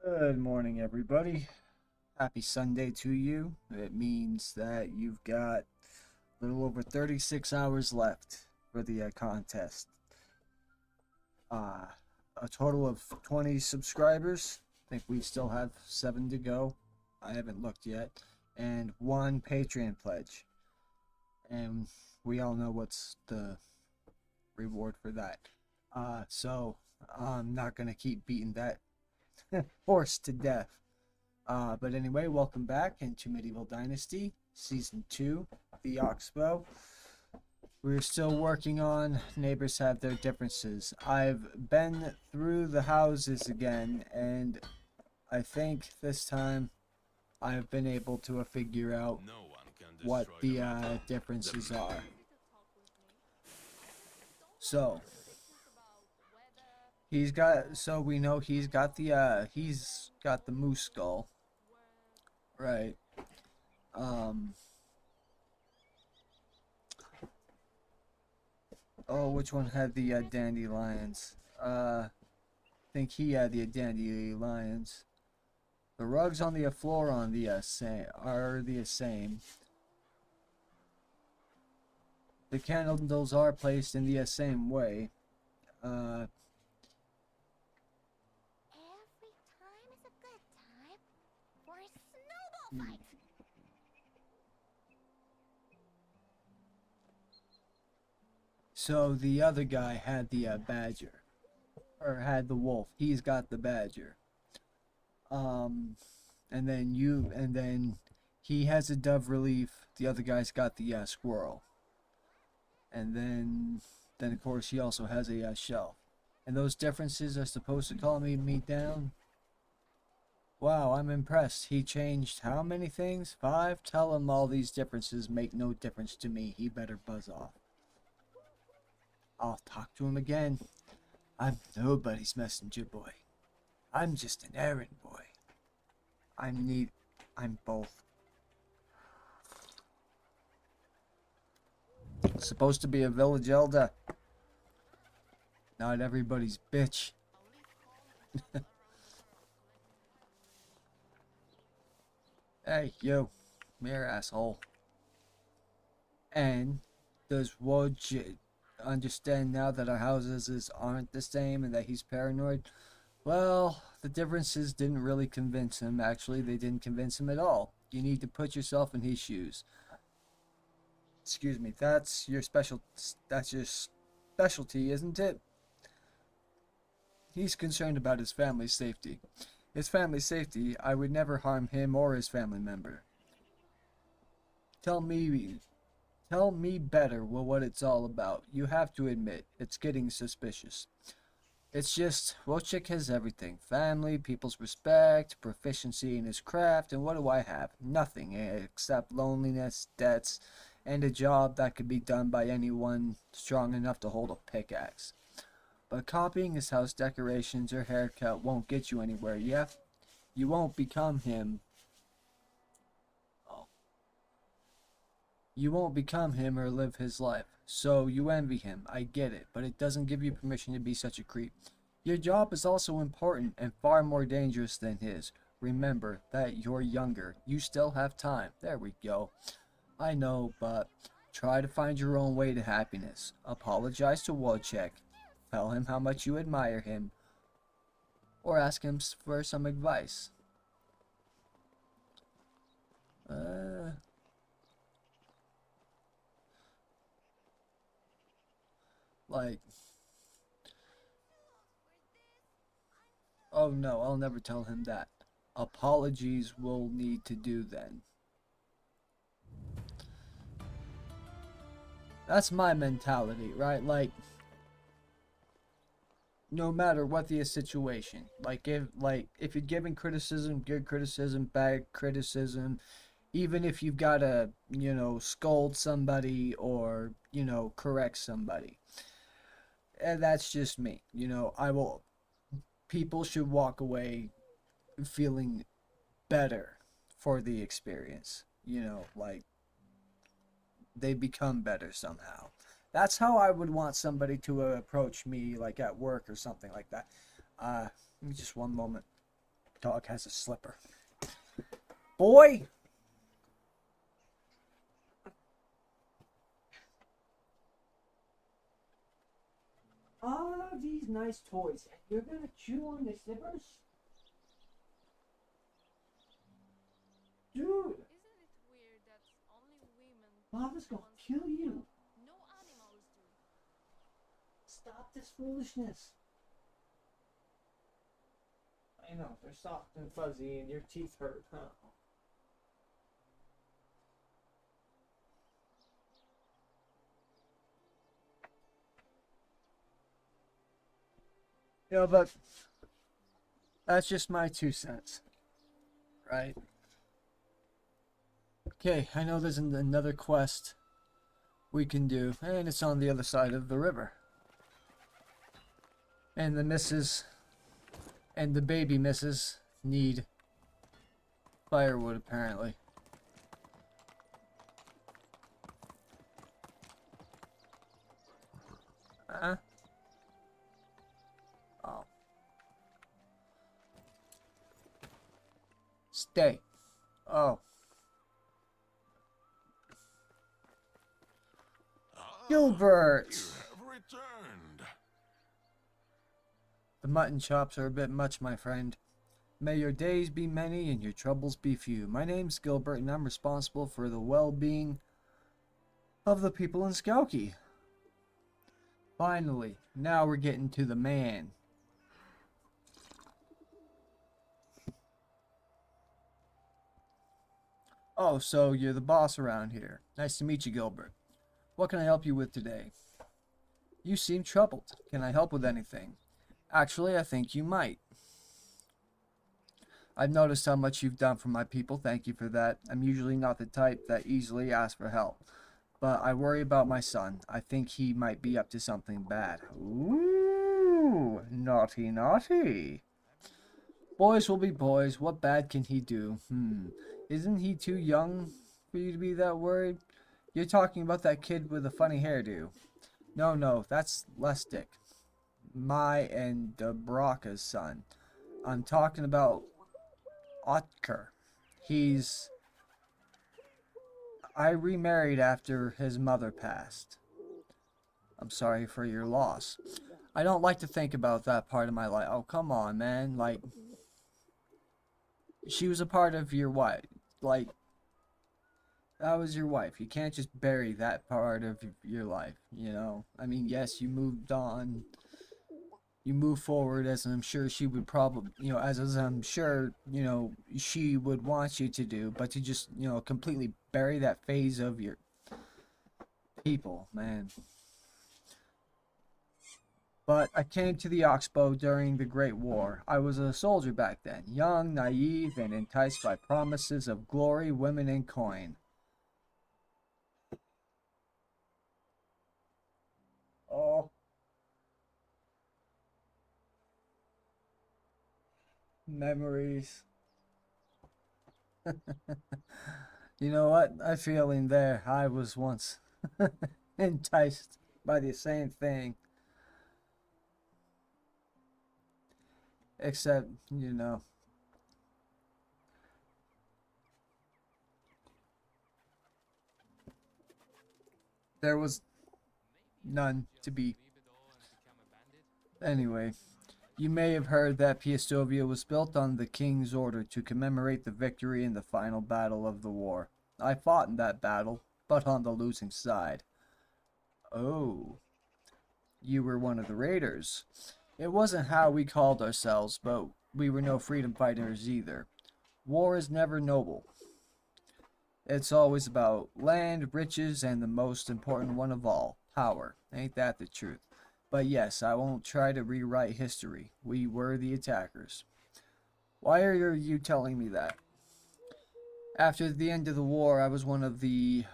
Good morning, everybody. Happy Sunday to you. It means that you've got a little over 36 hours left for the contest. Uh, a total of 20 subscribers. I think we still have 7 to go. I haven't looked yet. And 1 Patreon pledge. And we all know what's the reward for that. So I'm not going to keep beating that horse to death. But anyway, welcome back into Medieval Dynasty, Season 2, the Oxbow. We're still working on Neighbors Have Their Differences. I've been through the houses again, and I think this time I've been able to figure out what the differences are. So, we know he's got the moose skull. Right. Um. Oh, which one had the dandelions? I think he had the dandelions. The rugs on the floor on the same are the same. The candles are placed in the same way. Uh. Every time is a good time for a snowball fight. So the other guy had the badger, or had the wolf. He's got the badger. And then he has a dove relief. The other guy's got the squirrel. And then of course he also has a shelf. And those differences are supposed to calm me down. Wow, I'm impressed. He changed how many things? 5? Tell him all these differences make no difference to me. He better buzz off. I'll talk to him again. I'm nobody's messenger boy. I'm just an errand boy. I'm both. Supposed to be a village elder. Not everybody's bitch. Hey, you. Mere asshole. And does Woj understand now that our houses aren't the same and that he's paranoid? Well, the differences didn't really convince him. Actually, they didn't convince him at all. You need to put yourself in his shoes. Excuse me, that's your specialty, isn't it? He's concerned about his family's safety. His family's safety, I would never harm him or his family member. Tell me better what it's all about. You have to admit, it's getting suspicious. It's just, Wojciech has everything. Family, people's respect, proficiency in his craft, and what do I have? Nothing, except loneliness, debts, and a job that could be done by anyone strong enough to hold a pickaxe. But copying his house decorations or haircut won't get you anywhere. You won't become him. Oh. You won't become him or live his life. So you envy him, I get it, but it doesn't give you permission to be such a creep. Your job is also important and far more dangerous than his. Remember that you're younger. You still have time. There we go. I know, but try to find your own way to happiness. Apologize to Wojciech. Tell him how much you admire him. Or ask him for some advice. Like, oh no, I'll never tell him that. Apologies will need to do then. That's my mentality, right? Like, no matter what the situation, if you're giving criticism, good criticism, bad criticism, even if you've got to, scold somebody or, correct somebody. And that's just me. People should walk away feeling better for the experience. Like they become better somehow. That's how I would want somebody to approach me, like at work or something like that. Give me just one moment. Dog has a slipper. Boy! All of these nice toys. You're gonna chew on the slippers? Dude! Isn't it weird that only women Mama's gonna want kill you. no animals do? Stop this foolishness. I know, they're soft and fuzzy and your teeth hurt, huh? Yeah, but that's just my 2 cents, right? Okay, I know there's another quest we can do, and it's on the other side of the river. And the missus and the baby missus need firewood, apparently. Oh. Stay. Oh. Gilbert! You have returned. The mutton chops are a bit much, my friend. May your days be many and your troubles be few. My name's Gilbert and I'm responsible for the well-being of the people in Skauki. Finally, now we're getting to the man. Oh, so you're the boss around here. Nice to meet you, Gilbert. What can I help you with today? You seem troubled. Can I help with anything? Actually, I think you might. I've noticed how much you've done for my people. Thank you for that. I'm usually not the type that easily asks for help. But I worry about my son. I think he might be up to something bad. Ooh, naughty, naughty. Boys will be boys. What bad can he do? Isn't he too young for you to be that worried? You're talking about that kid with the funny hairdo. No, that's Lestic. My and Debraka's son. I'm talking about Otker. I remarried after his mother passed. I'm sorry for your loss. I don't like to think about that part of my life. Oh, come on, man. Like, she was a part of your wife. Like, that was your wife. You can't just bury that part of your life, you know? I mean, yes, you moved on. You move forward, as I'm sure she would probably, as I'm sure, she would want you to do, but to just, completely bury that phase of your people, man. But I came to the Oxbow during the Great War. I was a soldier back then, young, naive, and enticed by promises of glory, women, and coin. Oh. Memories. You know what? I feel in there. I was once enticed by the same thing. Except, there was none to be. Anyway, you may have heard that Piastovia was built on the king's order to commemorate the victory in the final battle of the war. I fought in that battle, but on the losing side. Oh, you were one of the raiders. It wasn't how we called ourselves, but we were no freedom fighters either. War is never noble. It's always about land, riches, and the most important one of all, power. Ain't that the truth? But yes, I won't try to rewrite history. We were the attackers. Why are you telling me that? After the end of the war, I was one of the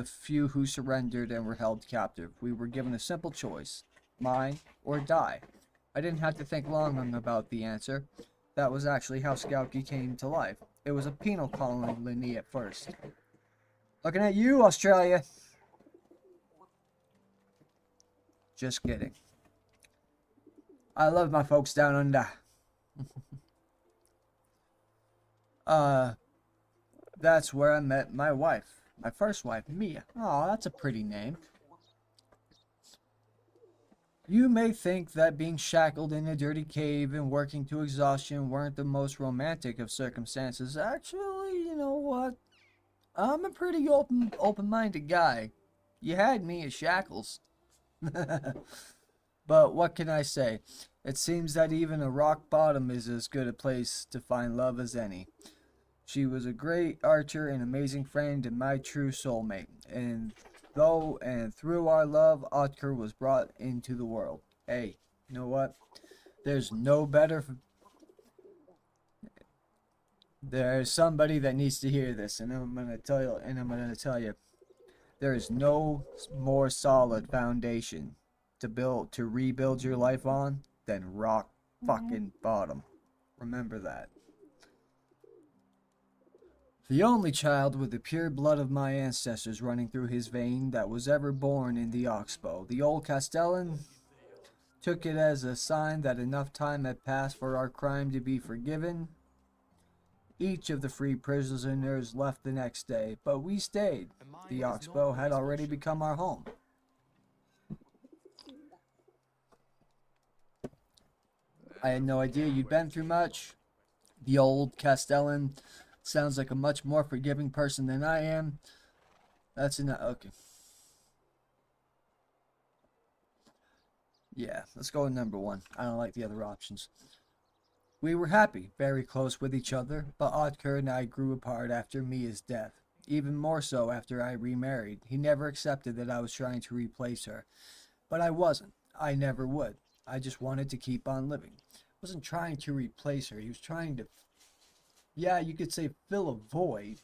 few who surrendered and were held captive. We were given a simple choice: mine or die. I didn't have to think long about the answer. That was actually how Skauki came to life. It was a penal colony at first. Looking at you, Australia. Just kidding. I love my folks down under. That's where I met my wife. My first wife, Mia. Oh, that's a pretty name. You may think that being shackled in a dirty cave and working to exhaustion weren't the most romantic of circumstances. Actually, you know what? I'm a pretty open-minded guy. You had me at shackles. But what can I say? It seems that even a rock bottom is as good a place to find love as any. She was a great archer, an amazing friend, and my true soulmate. And through our love, Otker was brought into the world. Hey, you know what? There's no better. There's somebody that needs to hear this, and I'm gonna tell you. And I'm gonna tell you, there is no more solid foundation to rebuild your life on than rock fucking bottom. Remember that. The only child with the pure blood of my ancestors running through his vein that was ever born in the Oxbow. The old Castellan took it as a sign that enough time had passed for our crime to be forgiven. Each of the free prisoners left the next day, but we stayed. The Oxbow had already become our home. I had no idea you'd been through much. The old Castellan sounds like a much more forgiving person than I am. That's enough. Okay. Yeah, let's go with number one. I don't like the other options. We were happy, very close with each other, but Otker and I grew apart after Mia's death. Even more so after I remarried. He never accepted that I was trying to replace her. But I wasn't. I never would. I just wanted to keep on living. I wasn't trying to replace her. He was trying to, yeah, you could say fill a void.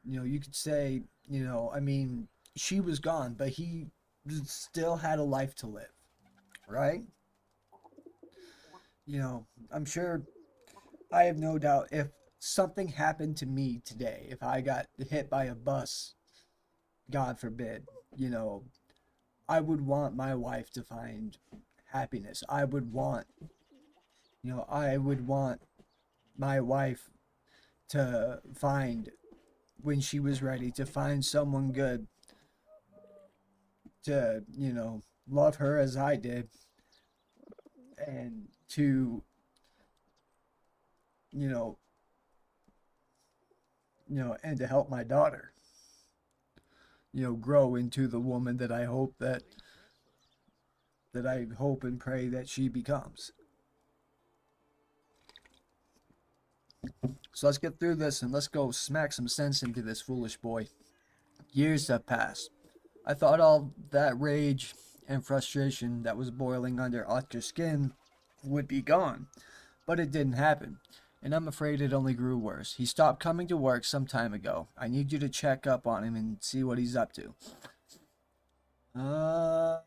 You know, you could say, I mean, she was gone, but he still had a life to live, right? I'm sure, I have no doubt if something happened to me today, if I got hit by a bus, God forbid, you know, I would want my wife to find happiness. I would want my wife to find, when she was ready, to find someone good to, love her as I did, and to, you know, and to help my daughter, grow into the woman that I hope and pray that she becomes. So let's get through this and let's go smack some sense into this foolish boy. Years have passed. I thought all that rage and frustration that was boiling under Otker's skin would be gone, but it didn't happen, and I'm afraid it only grew worse. He stopped coming to work some time ago. I need you to check up on him and see what he's up to. I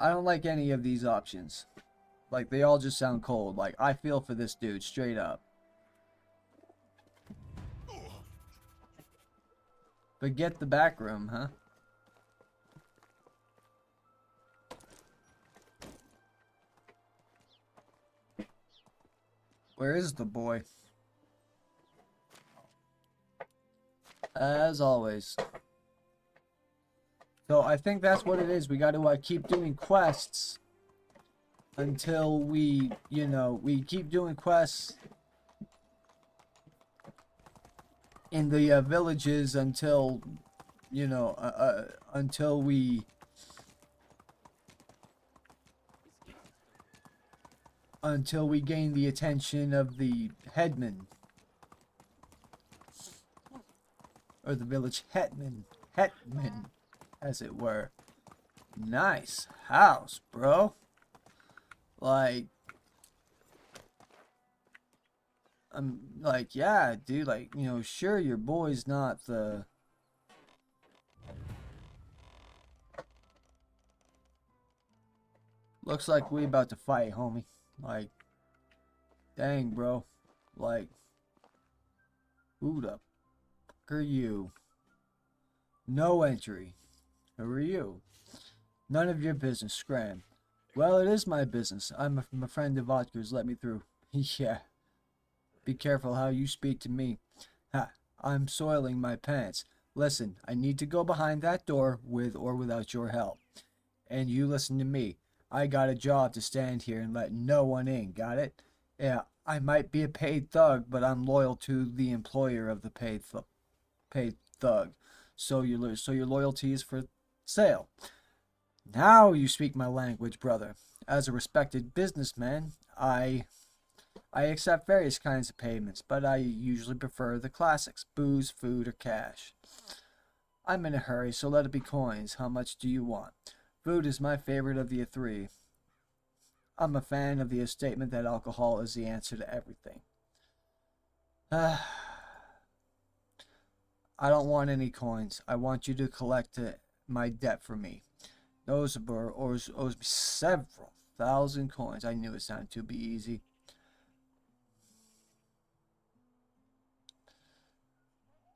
don't like any of these options. Like, they all just sound cold. Like, I feel for this dude, straight up. Forget the back room, huh? Where is the boy? As always. So I think that's what it is. We got to keep doing quests until we keep doing quests in the villages until, until we gain the attention of the headman. Or the village hetman, as it were. Nice house, bro. Like, I'm like, yeah, dude, like, sure, your boy's not the... Looks like we about to fight, homie. Like, dang, bro. Like, who the fuck are you? No entry. Who are you? None of your business, scram. Well, it is my business. I'm a friend of Otkar's. Let me through. Yeah. Be careful how you speak to me. Ha. I'm soiling my pants. Listen, I need to go behind that door with or without your help. And you listen to me. I got a job to stand here and let no one in. Got it? Yeah, I might be a paid thug, but I'm loyal to the employer of the paid thug. So your loyalty is for sale. Now you speak my language, brother. As a respected businessman, I accept various kinds of payments, but I usually prefer the classics: booze, food, or cash. I'm in a hurry, so let it be coins. How much do you want? Food is my favorite of the three. I'm a fan of the statement that alcohol is the answer to everything. I don't want any coins. I want you to collect my debt for me. Nosabur owes me several thousand coins. I knew it sounded too be easy.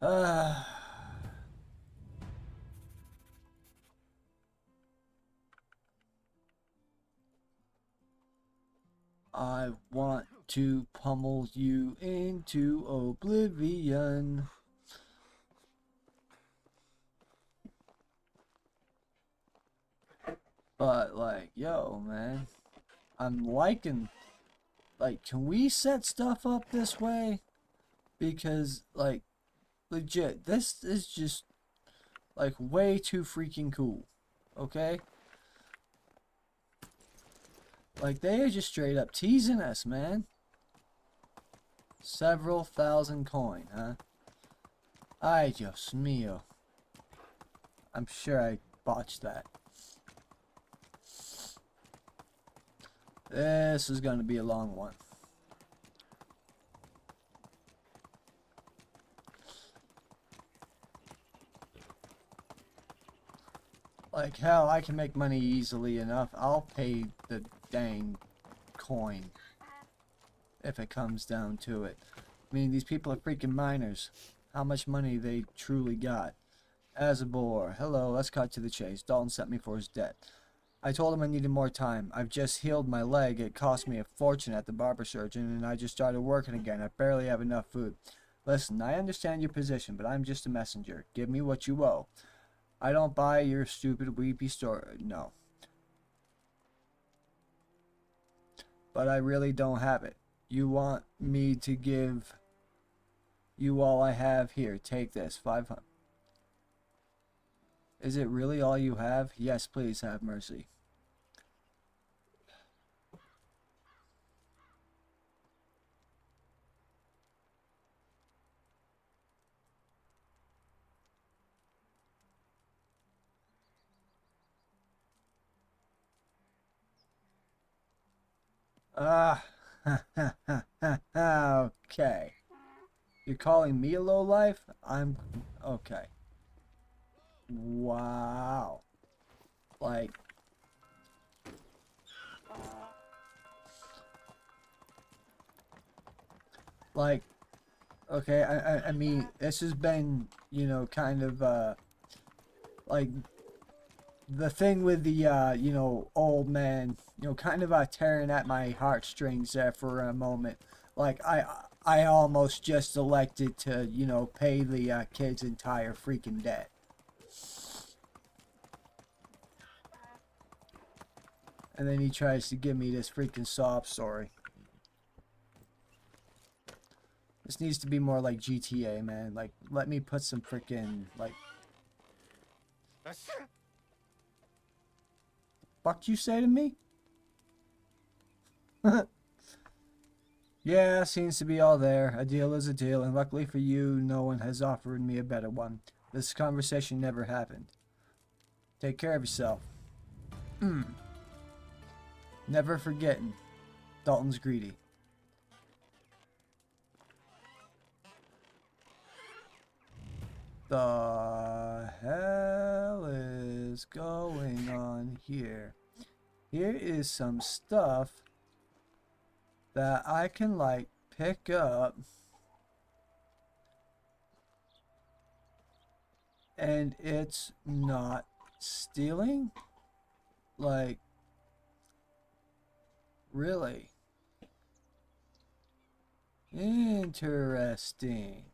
Uh, I want to pummel you into oblivion. But, like, yo, man. I'm liking, like, can we set stuff up this way? Because, like, legit, this is just, like, way too freaking cool. Okay? Like, they are just straight up teasing us, man. Several thousand coin, huh? Ay, Dios mío. I'm sure I botched that. This is going to be a long one. Like, hell, I can make money easily enough. I'll pay the dang coin if it comes down to it. I mean, these people are freaking minors. How much money they truly got. Azabor, hello, let's cut to the chase. Dalton sent me for his debt. I told him I needed more time. I've just healed my leg. It cost me a fortune at the barber surgeon, and I just started working again. I barely have enough food. Listen, I understand your position, but I'm just a messenger. Give me what you owe. I don't buy your stupid weepy story. No. But I really don't have it. You want me to give you all I have? Here, take this. 500. Is it really all you have? Yes, please have mercy. Ah, okay. You're calling me a lowlife? I'm okay. Wow. Like, okay, I mean, this has been, you know, kind of, like, the thing with the, you know, old man, you know, kind of, tearing at my heartstrings there for a moment. Like, I almost just elected to, you know, pay the, kid's entire freaking debt. And then he tries to give me this freaking sob story. This needs to be more like GTA, man. Like, let me put some freaking, like... Fuck you say to me? Yeah, seems to be all there. A deal is a deal, and luckily for you, no one has offered me a better one. This conversation never happened. Take care of yourself. Never forgetting. Dalton's greedy. The hell is going on here? Here is some stuff that I can, like, pick up and it's not stealing. Like, Really? Interesting.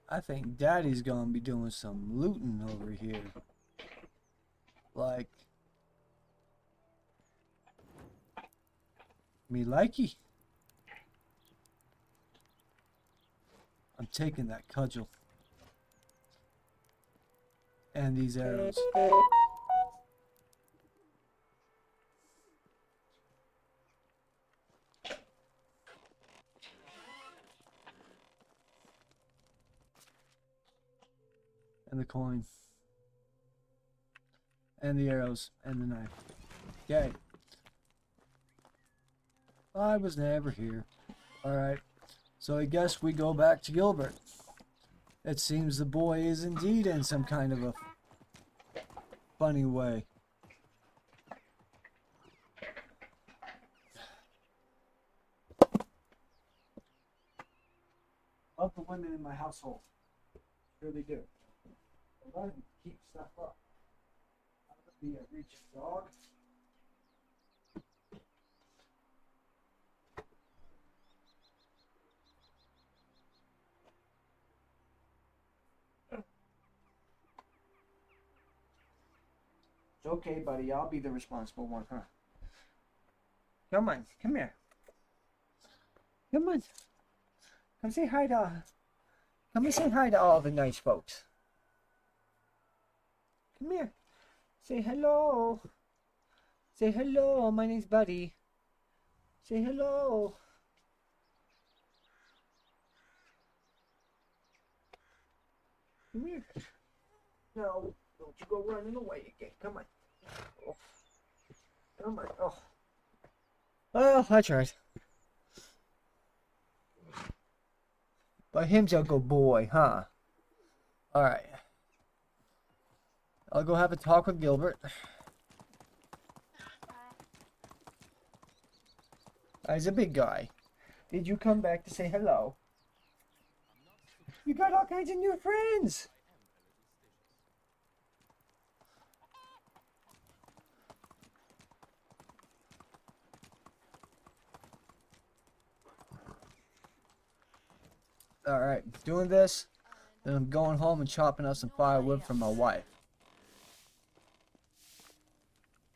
I think Daddy's gonna be doing some looting over here. Like, me likey. I'm taking that cudgel. And these arrows. And the coin. And the arrows. And the knife. Yay. I was never here. Alright. So I guess we go back to Gilbert. It seems the boy is indeed in some kind of a funny way. Love the women in my household. Really do. I love them to keep stuff up. I would be a reaching dog. It's okay, buddy. I'll be the responsible one, huh? Come on. Come here. Come on. Come say hi to... Come and say hi to all the nice folks. Come here. Say hello. Say hello. My name's Buddy. Say hello. Come here. No, don't you go running away again. Come on. Oh. Come on. Oh. Well, I tried. But him's a good boy, huh? Alright. I'll go have a talk with Gilbert. He's a big guy. Did you come back to say hello? You got all kinds of new friends! Alright, doing this, then I'm going home and chopping up some firewood for my wife.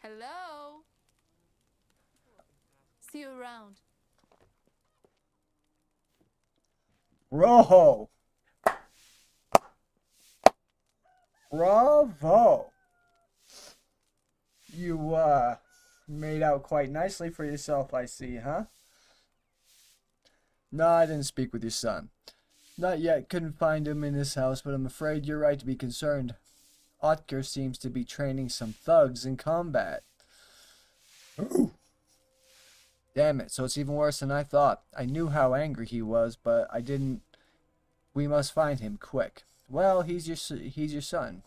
Hello? See you around. Roho! Bravo! You, made out quite nicely for yourself, I see, huh? No, I didn't speak with your son. Not yet, couldn't find him in his house, but I'm afraid you're right to be concerned. Otker seems to be training some thugs in combat. Ooh. Damn it, so it's even worse than I thought. I knew how angry he was, but I didn't... We must find him, quick. Well, he's your son.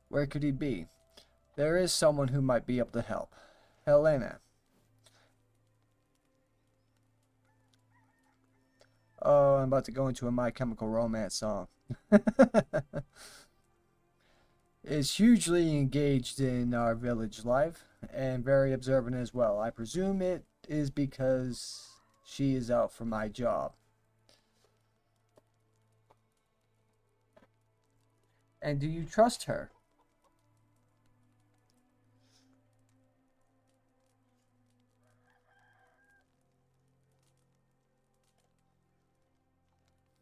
Where could he be? There is someone who might be able to help. Helena. Oh, I'm about to go into a My Chemical Romance song. Is hugely engaged in our village life and very observant as well. I presume it is because she is out for my job. And do you trust her?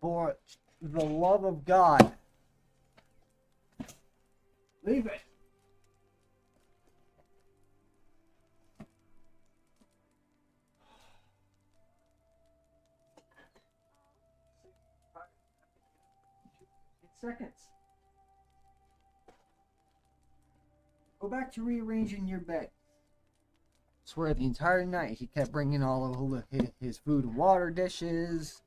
For the love of God, leave it. Seconds. Go back to rearranging your bed. I swear the entire night he kept bringing all of his food and water dishes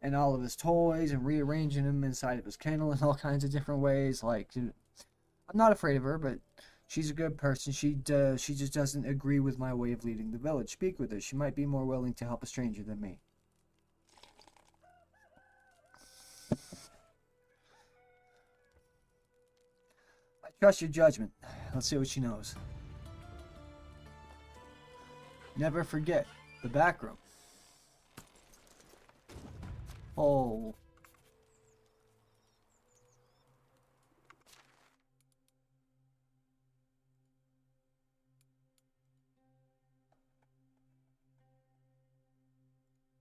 and all of his toys and rearranging them inside of his kennel in all kinds of different ways. Like, I'm not afraid of her, but she's a good person. She just doesn't agree with my way of leading the village. Speak with her. She might be more willing to help a stranger than me. I trust your judgment. Let's see what she knows. Never forget the back room. Oh.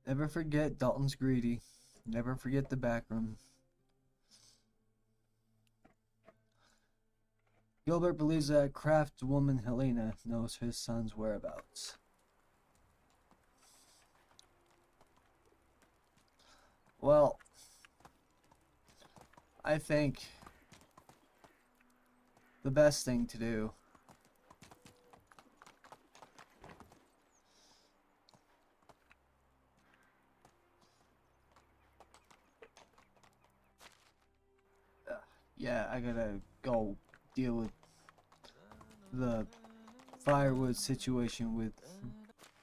Never forget Dalton's greedy. Never forget the back room. Gilbert believes that craft woman Helena knows his son's whereabouts. Well, I think the best thing to do yeah, I gotta go deal with the firewood situation with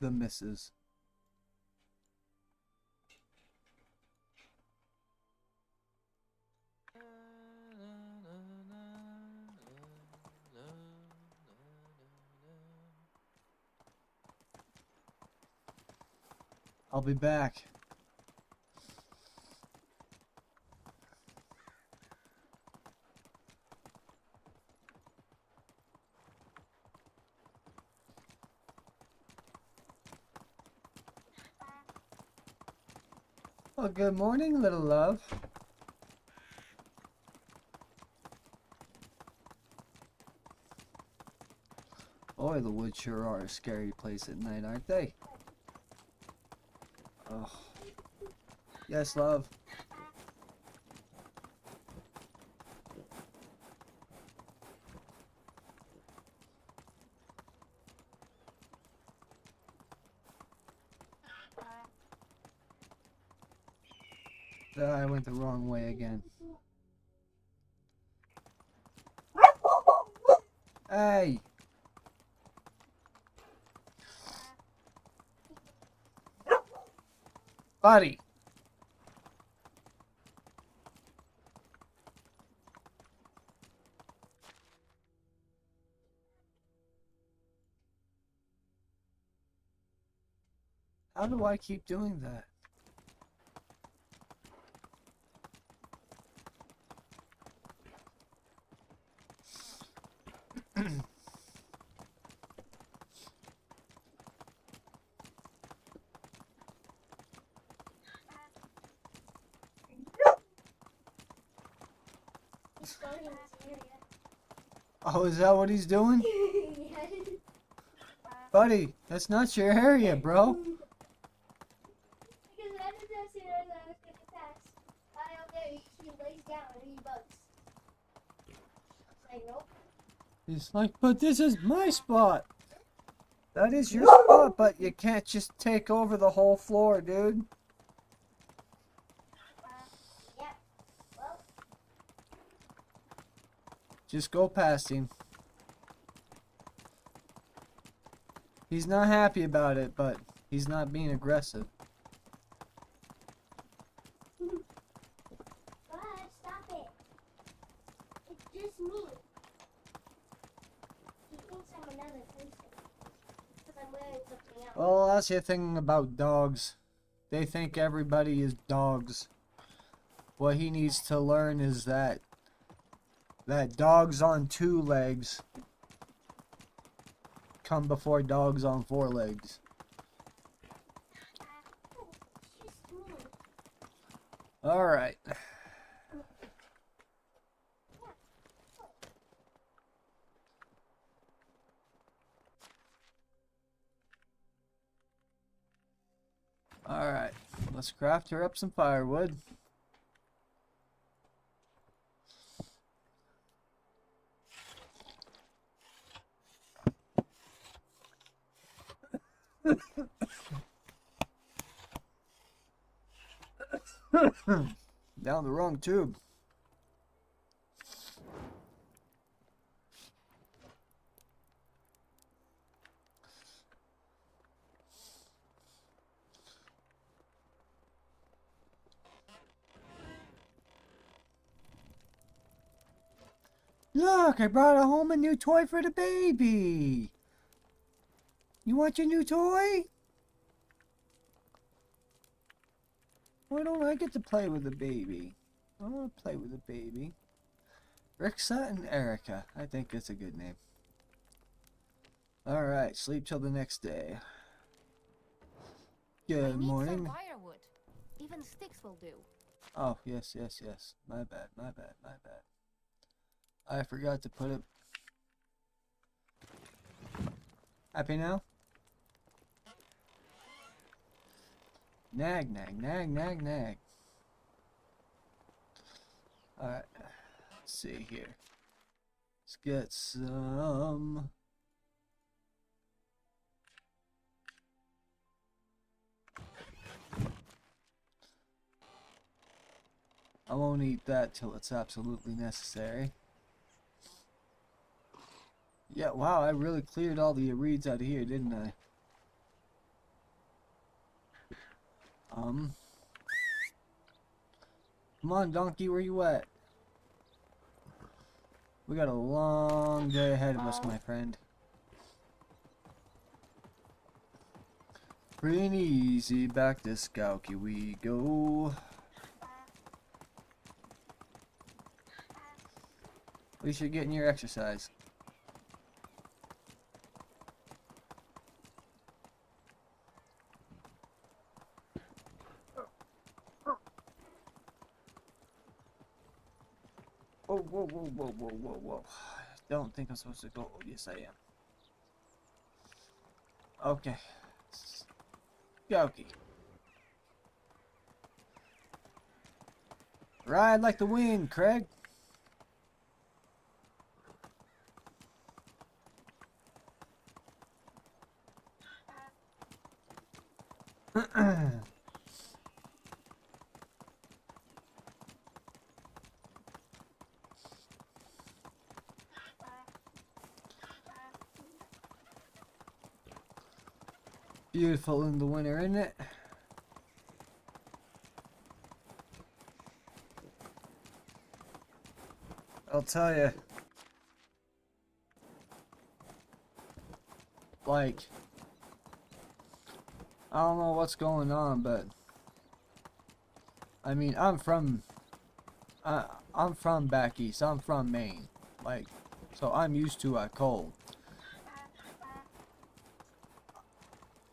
the missus. I'll be back. Well, good morning, little love. Boy, the woods sure are a scary place at night, aren't they? Oh. Yes, love. I went the wrong way again. Hey! Buddy! How do I keep doing that? Oh, is that what he's doing? Buddy, that's not your area, bro. He's like, but this is my spot. That is your spot, but you can't just take over the whole floor, dude. Just go past him. He's not happy about it, but he's not being aggressive. God, stop it. It's just me. He thinks I'm another person. Because I'm wearing something else. Well, that's the thing about dogs. They think everybody is dogs. What he needs to learn is that dogs on 2 legs come before dogs on 4 legs. Alright. Alright, let's craft her up some firewood. Down the wrong tube. Look, I brought home a new toy for the baby. You want your new toy? Why don't I get to play with a baby? I want to play with a baby. Rixa and Erica. I think it's a good name. Alright, sleep till the next day. I Good need morning. some firewood. Even sticks will do. Oh, yes. My bad. I forgot to put it. Happy now? Nag. Alright. Let's see here. Let's get some. I won't eat that till it's absolutely necessary. Yeah, wow, I really cleared all the reeds out of here, didn't I? Come on, donkey, where you at? We got a long day ahead of us, my friend. Free and easy, back to Skauki we go. At least you're getting your exercise. Whoa. I don't think I'm supposed to go. Oh, yes, I am. Okay. Skauki. Ride like the wind, Craig. Beautiful in the winter, isn't it? I'll tell you. Like, I don't know what's going on, but I mean, I'm from back east. I'm from Maine. Like, so I'm used to cold.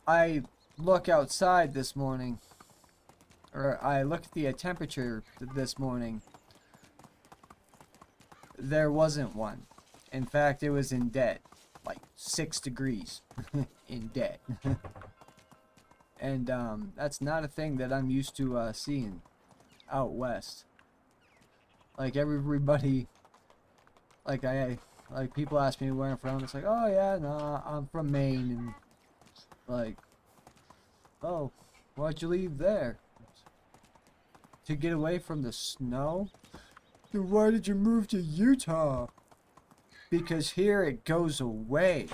I look outside this morning, or I look at the temperature this morning. There wasn't one. In fact, it was in dead, like 6 degrees in dead. And that's not a thing that I'm used to seeing out west. Like everybody, like people ask me where I'm from. It's like, oh yeah, no, I'm from Maine, and like, oh, why'd you leave there? To get away from the snow? Then why did you move to Utah? Because here it goes away.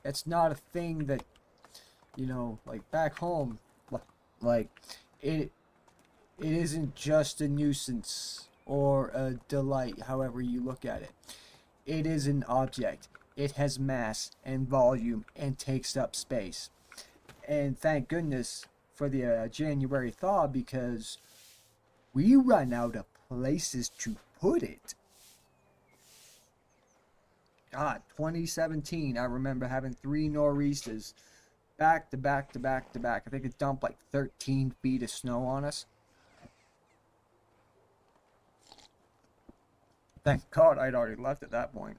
It's not a thing that, you know, like back home, like it isn't just a nuisance or a delight, however you look at it. It is an object. It has mass and volume and takes up space. And thank goodness for the January thaw, because we run out of places to put it. God, 2017, I remember having 3 nor'easters back to back. I think it dumped like 13 feet of snow on us. Thank God I'd already left at that point.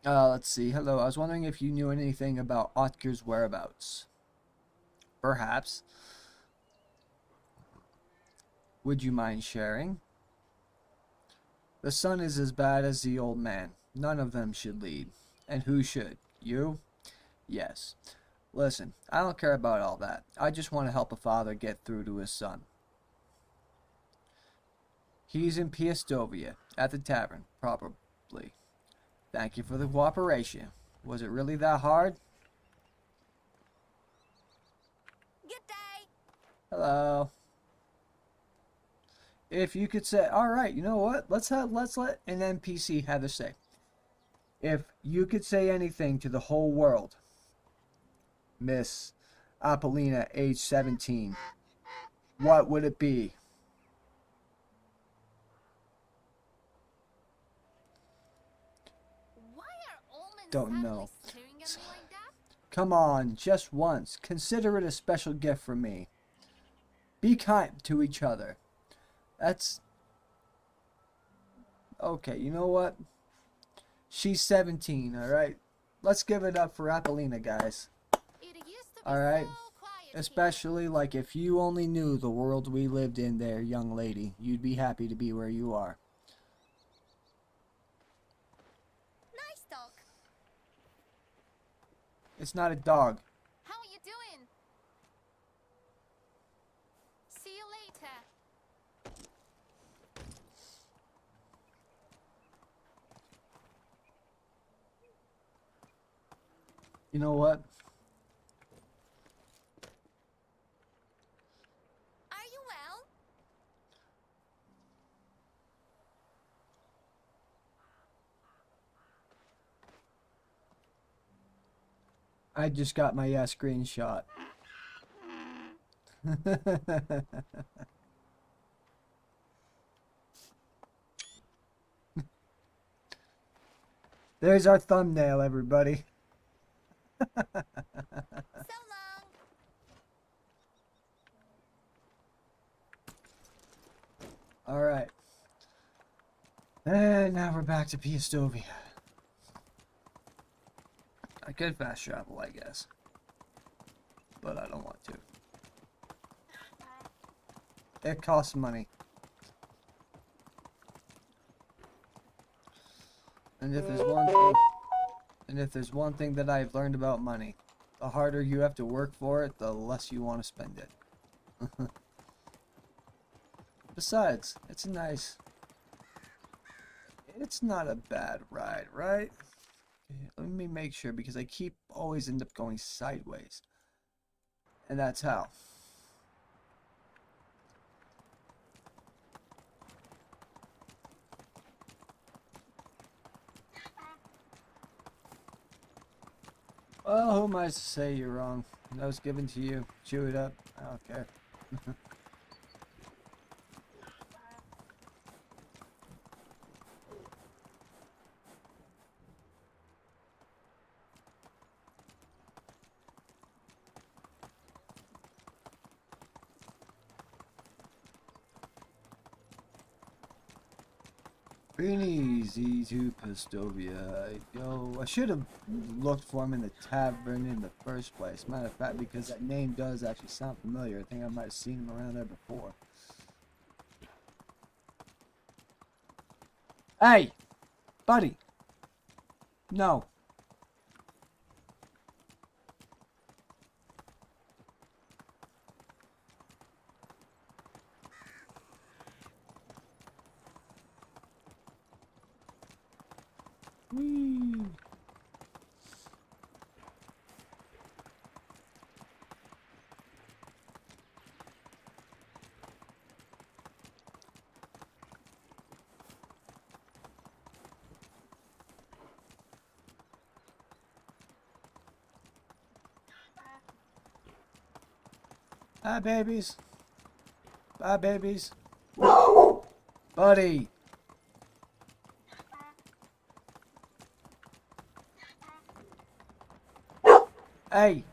Let's see. Hello, I was wondering if you knew anything about Otker's whereabouts. Perhaps. Would you mind sharing? The son is as bad as the old man. None of them should lead. And who should? You? Yes. Listen, I don't care about all that. I just want to help a father get through to his son. He's in Piastovia, at the tavern, probably. Thank you for the cooperation. Was it really that hard? Good day. Hello. If you could say, all right, you know what? Let's let an NPC have a say. If you could say anything to the whole world, Miss Apollina, age 17. What would it be? Why are all men Don't suddenly know. staring at me like that? Come on, just once. Consider it a special gift from me. Be kind to each other. That's... Okay, you know what? She's 17, alright? Let's give it up for Apollina, guys. It used to be Alright? so quiet here. Especially, like, if you only knew the world we lived in there, young lady, you'd be happy to be where you are. Nice dog. It's not a dog. How are you doing? See you later. You know what? Are you well? I just got my screenshot. There's our thumbnail, everybody. So long. Alright. And now we're back to Piastovia. I could fast travel, I guess. But I don't want to. It costs money. And if there's one thing that I've learned about money, the harder you have to work for it, the less you want to spend it. Besides, it's not a bad ride, right? Let me make sure, because I always end up going sideways. And that's how. Well, who am I to say you're wrong? That was given to you. Chew it up. I don't care. Been easy to Pistovia. I should have looked for him in the tavern in the first place. Matter of fact, because that name does actually sound familiar. I think I might have seen him around there before. Hey! Buddy! No. Whee! Hi, babies. Bye, babies. Buddy. Hey.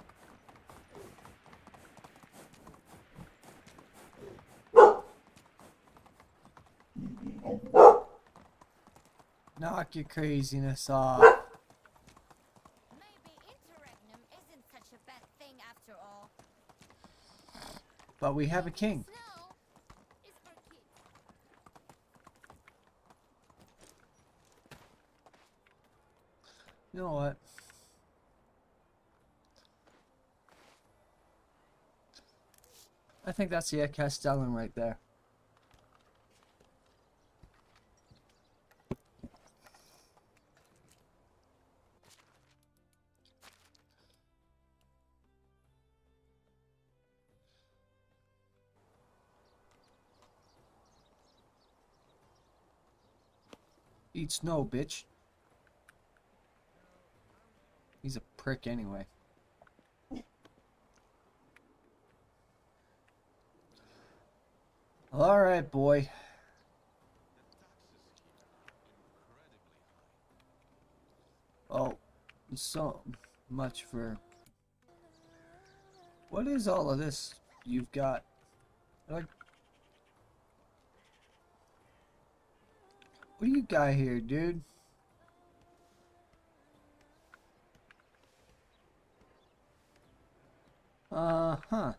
Knock your craziness off. Maybe interregnum isn't such a bad thing after all. But we have a king. Snow is for kids. You know what? I think that's the Castellan right there. Eat snow, bitch. He's a prick anyway. Alright, boy. Oh, so much for... What is all of this you've got? Like, what do you got here, dude? Huh.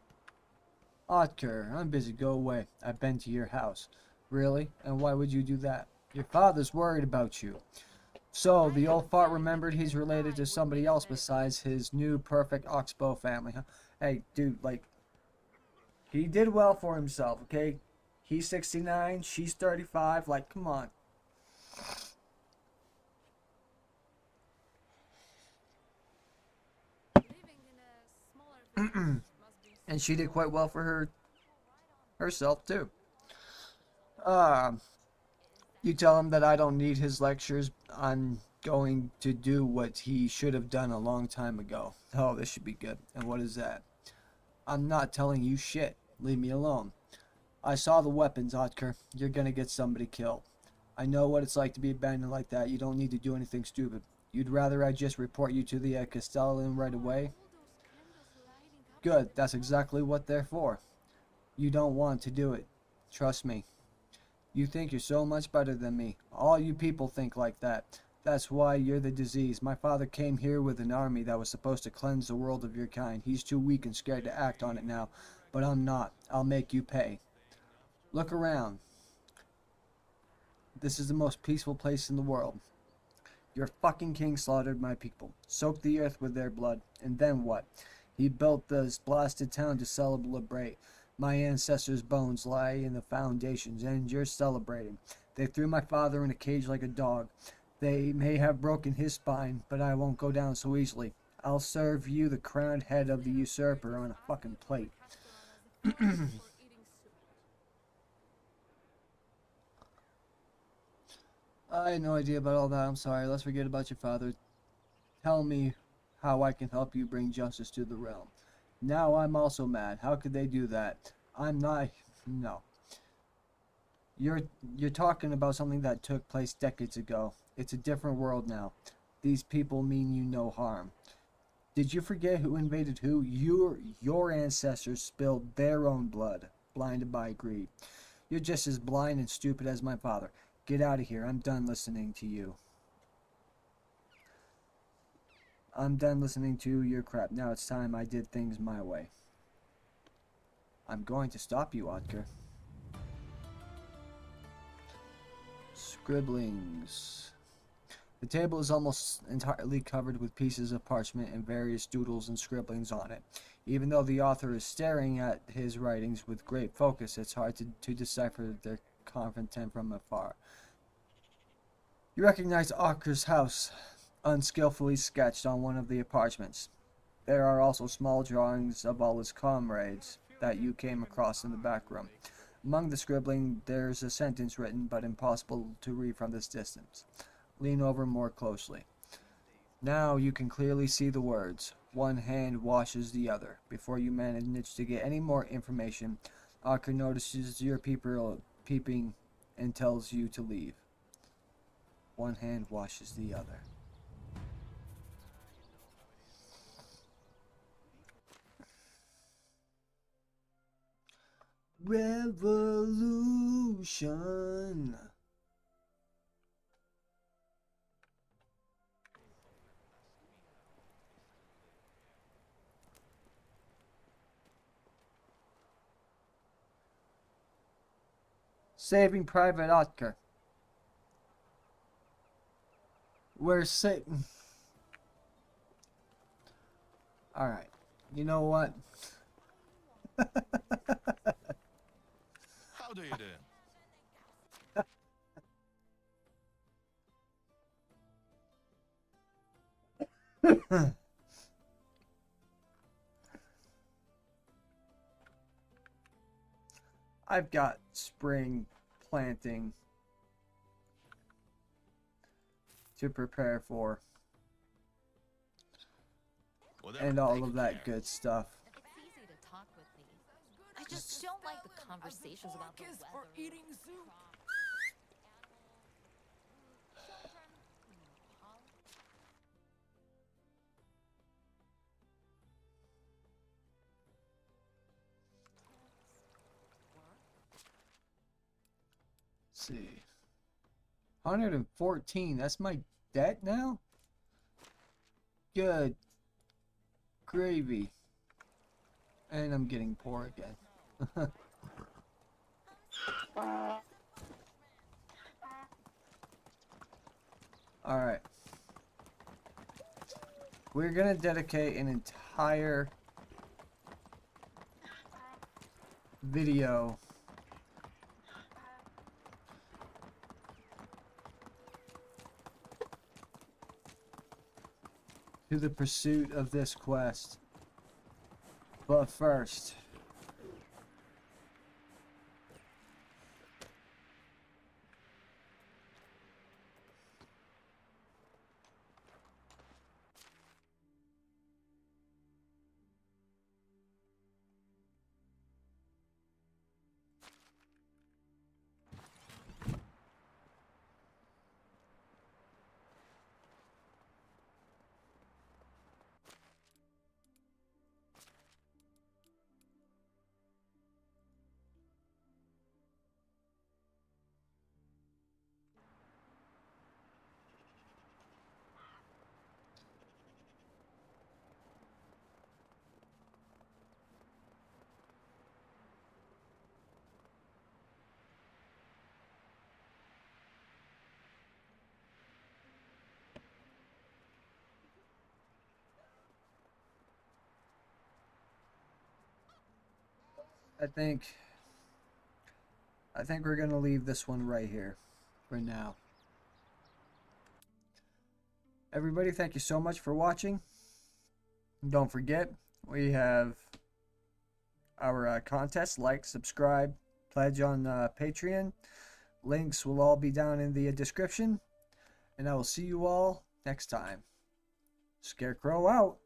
Otker, I'm busy. Go away. I've been to your house. Really? And why would you do that? Your father's worried about you. So, the old fart remembered he's related to somebody else besides his new perfect Oxbow family, huh? Hey, dude, like, he did well for himself, okay? He's 69, she's 35, like, come on. Living in a smaller village must be And she did quite well for herself, too. You tell him that I don't need his lectures. I'm going to do what he should have done a long time ago. Oh, this should be good. And what is that? I'm not telling you shit. Leave me alone. I saw the weapons, Otker. You're gonna get somebody killed. I know what it's like to be abandoned like that. You don't need to do anything stupid. You'd rather I just report you to the Castellan right away? Good. That's exactly what they're for. You don't want to do it. Trust me. You think you're so much better than me. All you people think like that. That's why you're the disease. My father came here with an army that was supposed to cleanse the world of your kind. He's too weak and scared to act on it now. But I'm not. I'll make you pay. Look around. This is the most peaceful place in the world. Your fucking king slaughtered my people, soaked the earth with their blood, and then what? He built this blasted town to celebrate. My ancestors' bones lie in the foundations, and you're celebrating. They threw my father in a cage like a dog. They may have broken his spine, but I won't go down so easily. I'll serve you the crowned head of the usurper on a fucking plate. I had no idea about all that. I'm sorry. Let's forget about your father. Tell me how I can help you bring justice to the realm. Now I'm also mad. How could they do that? I'm not... No. You're talking about something that took place decades ago. It's a different world now. These people mean you no harm. Did you forget who invaded who? Your ancestors spilled their own blood, blinded by greed. You're just as blind and stupid as my father. Get out of here. I'm done listening to you. I'm done listening to your crap. Now it's time I did things my way. I'm going to stop you, Otker. Scribblings. The table is almost entirely covered with pieces of parchment and various doodles and scribblings on it. Even though the author is staring at his writings with great focus, it's hard to decipher their content from afar. You recognize Otker's house, unskillfully sketched on one of the parchments. There are also small drawings of all his comrades that you came across in the back room. Among the scribbling, there's a sentence written, but impossible to read from this distance. Lean over more closely. Now you can clearly see the words. One hand washes the other. Before you manage to get any more information, Otker notices your peeping and tells you to leave. One hand washes the other. Revolution. Saving Private Otker. We're Satan. Alright. You know what? How do you do? I've got spring planting to prepare for, Whatever, and all take of it that there. good stuff. It's easy to talk with me. I just don't like the conversations about the As the weather. fork is for eating soup. Let's see. 114. That's my debt now? Good gravy. And I'm getting poor again. Alright. We're gonna dedicate an entire video to the pursuit of this quest. But first, I think we're gonna leave this one right here for now. Everybody, thank you so much for watching. Don't forget, we have our contest. Like, subscribe, pledge on Patreon. Links will all be down in the description. And I will see you all next time. Scarecrow out.